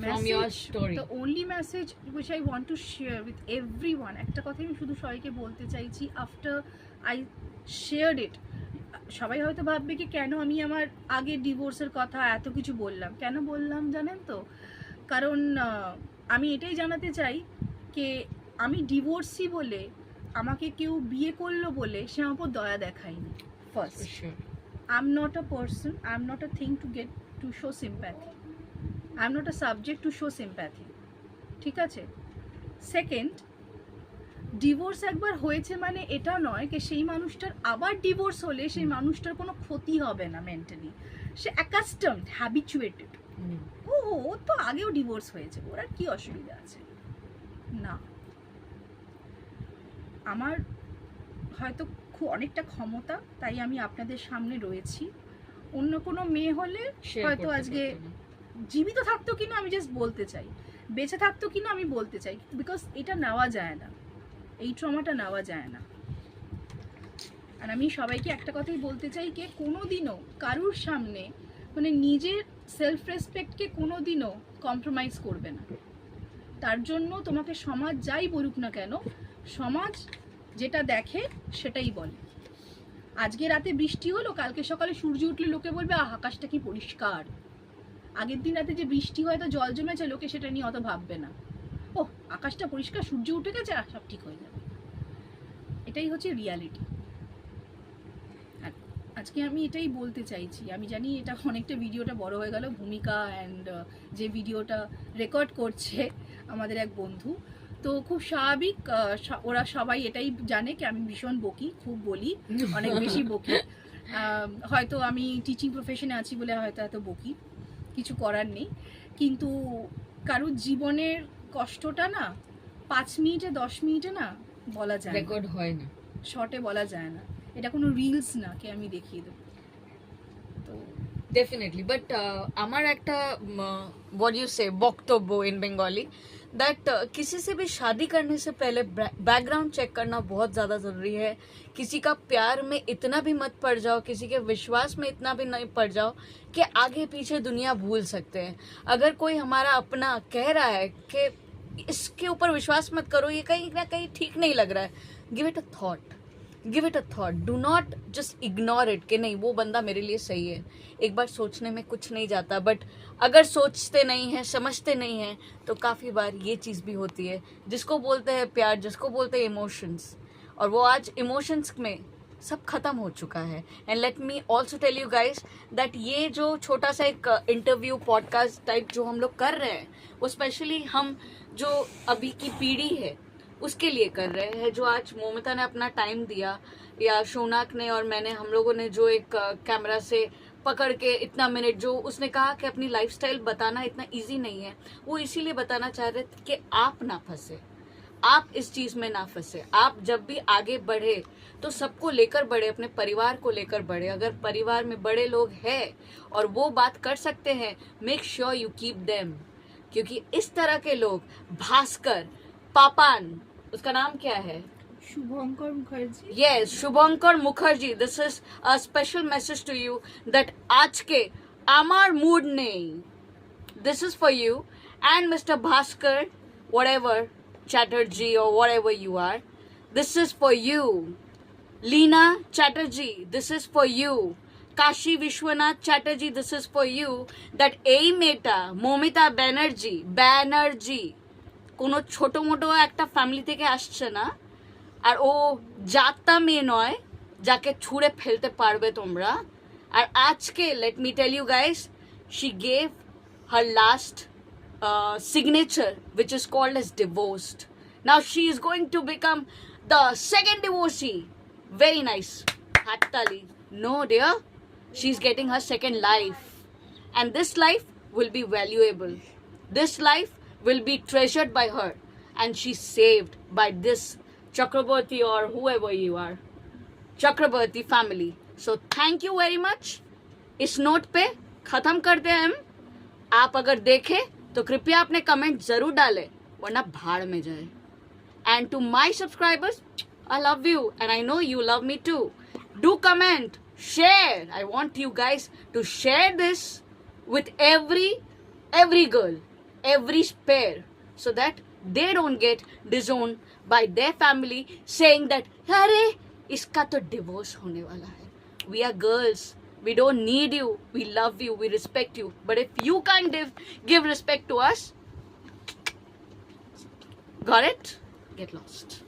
from your Message, story? the only message which I want to share with everyone, একটা কথা আমি শুধু সবাইকে বলতে চাইছি, after I shared it, সবাই হয়তো ভাববে কি কেন আমি আমার আগে ডিভোর্সের কথা এত কিছু বললাম, কেন বললাম জানেন তো? কারণ আমি এটাই জানাতে চাই যে আমি ডিভোর্সি বলে, আমাকে কেউ বিয়ে করলো বলে সে আমার উপর দয়া দেখায়নি। For first, sure. I'm not a person, I'm not a thing to show sympathy. I'm not a subject to show sympathy. ঠিক আছে? সেকেন্ড, ডিভোর্স একবার হয়েছে মানে এটা নয় যে সেই মানুষটার আবার ডিভোর্স হলে সেই মানুষটার কোনো ক্ষতি হবে না মেন্টালি। সে অ্যাকাস্টমড, হ্যাবিচুয়েটেড। Mm. ও তো আগেও ডিভোর্স হয়েছে, ওর আর কি অসুবিধা আছে? না, আমার হয়তো অনেকটা ক্ষমতা, তাই আমি আপনাদের সামনে রয়েছি। অন্য কোনো মেয়ে হলে Share হয়তো করতে আজকে পারতো না। জীবিত থাকতো কিনা আমি জাস্ট বলতে চাই, বেঁচে থাকতো কিনা আমি বলতে চাই, বিকজ এটা নেওয়া যায় না, এই ট্রমাটা নেওয়া যায় না। আর আমি সবাইকে একটা কথাই বলতে চাই যে কোনোদিনও কারুর সামনে মানে নিজের সেলফ রেসপেক্টকে কোনোদিনও কম্প্রোমাইজ করবে না। তার জন্য তোমাকে সমাজ যাই বলুক না কেন, সমাজ যেটা দেখে সেটাই বলে। আজকে রাতে বৃষ্টি হলো, কালকে সকালে সূর্য উঠলে লোকে বলবে আকাশটা কি পরিষ্কার। আগের দিন রাতে যে বৃষ্টি হয়তো জল জমেছে, লোকে সেটা নিয়ে অত ভাববে না। ও আকাশটা পরিষ্কার, সূর্য উঠে গেছে, সব ঠিক হয়ে যাবে। এটাই হচ্ছে রিয়ালিটি। আর আজকে আমি এটাই বলতে চাইছি। আমি জানি এটা অনেকটা ভিডিওটা বড় হয়ে গেল, ভূমিকা অ্যান্ড যে ভিডিওটা রেকর্ড করছে আমাদের এক বন্ধু, তো খুব স্বাভাবিক। ওরা সবাই এটাই জানে কি আমি ভীষণ বকি, খুব বলি, অনেক বেশি বকি। হয়তো আমি টিচিং প্রফেশনে আছি বলে হয়তো এত বকি, কিছু করার নেই। কিন্তু কারোর জীবনের কষ্টটা না 5 মিনিটে 10 মিনিটে না বলা যায় না, রেকর্ড হয় না। শর্টে বলা যায় না। এটা কোনো রিলস না কে আমি দেখিয়ে দেবো। তো Definitely, but আমার একটা what you say বক্তব্য in Bengali that किसी से भी शादी करने से पहले बैकग्राउंड चेक करना बहुत ज़्यादा ज़रूरी है। किसी का प्यार में इतना भी मत पड़ जाओ, किसी के विश्वास में इतना भी नहीं पड़ जाओ कि आगे पीछे दुनिया भूल सकते हैं। अगर कोई हमारा अपना कह रहा है कि इसके ऊपर विश्वास मत करो, ये कहीं ना कहीं ठीक नहीं लग रहा है, give it a thought, give it a thought, do not just ignore it कि नहीं वो बंदा मेरे लिए सही है। एक बार सोचने में कुछ नहीं जाता, बट अगर सोचते नहीं हैं, समझते नहीं हैं, तो काफ़ी बार ये चीज़ भी होती है जिसको बोलते हैं प्यार, जिसको बोलते हैं इमोशंस, और वो आज इमोशंस में सब खत्म हो चुका है। And let me also tell you guys that ये जो छोटा सा एक इंटरव्यू पॉडकास्ट टाइप जो हम लोग कर रहे हैं, वो स्पेशली हम जो अभी की पीढ़ी है उसके लिए कर रहे हैं। जो आज मोमिता ने अपना टाइम दिया, या शोनाक ने और मैंने, हम लोगों ने जो एक कैमरा से पकड़ के इतना मिनट जो उसने कहा कि अपनी लाइफस्टाइल बताना इतना इजी नहीं है, वो इसीलिए बताना चाह रहे थे कि आप ना फंसे, आप इस चीज़ में ना फंसे। आप जब भी आगे बढ़े तो सबको लेकर बढ़े, अपने परिवार को लेकर बढ़े। अगर परिवार में बड़े लोग हैं और वो बात कर सकते हैं, make sure you keep them, क्योंकि इस तरह के लोग, भास्कर, पापान, उसका नाम क्या है, Shubhankar Mukherjee, yes, Shubhankar Mukherjee, this is a special message to you that आज के Amar mood नहीं, this is for you. And Mr. Bhaskar, whatever, Chatterjee or whatever you are, this is for you. Leena Chatterjee, this is for you. Kashi Vishwanath Chatterjee, this is for you. That এই মেয়েটা মমিতা ব্যানার্জি কোনো ছোট মোটো একটা family থেকে আসছে না, আর ও জাতটা মেয়ে নয় যাকে ছুঁড়ে ফেলতে পারবে তোমরা। আর আজকে let me tell you guys, she gave her last signature which is called as divorced. Now she is going to become the second divorcee. Very nice. Hattali. No dear, she's getting her second life, and this life will be valuable. This life will be treasured by her, and she's saved by this Chakraborty or whoever you are, Chakraborty family. So thank you very much. इस note पे खत्म करते हैं हम। आप अगर देखें तो कृपया अपने कमेंट जरूर डालें, वरना भाड़ में जाए। And to my subscribers, I love you and I know you love me too. Do comment, share. I want you guys to share this with every girl, every pair, so that they don't get disowned by their family saying that अरे इसका तो divorce होने वाला है. We are girls. We don't need you. We love you. We respect you. But if you can't give respect to us, got it? Get lost.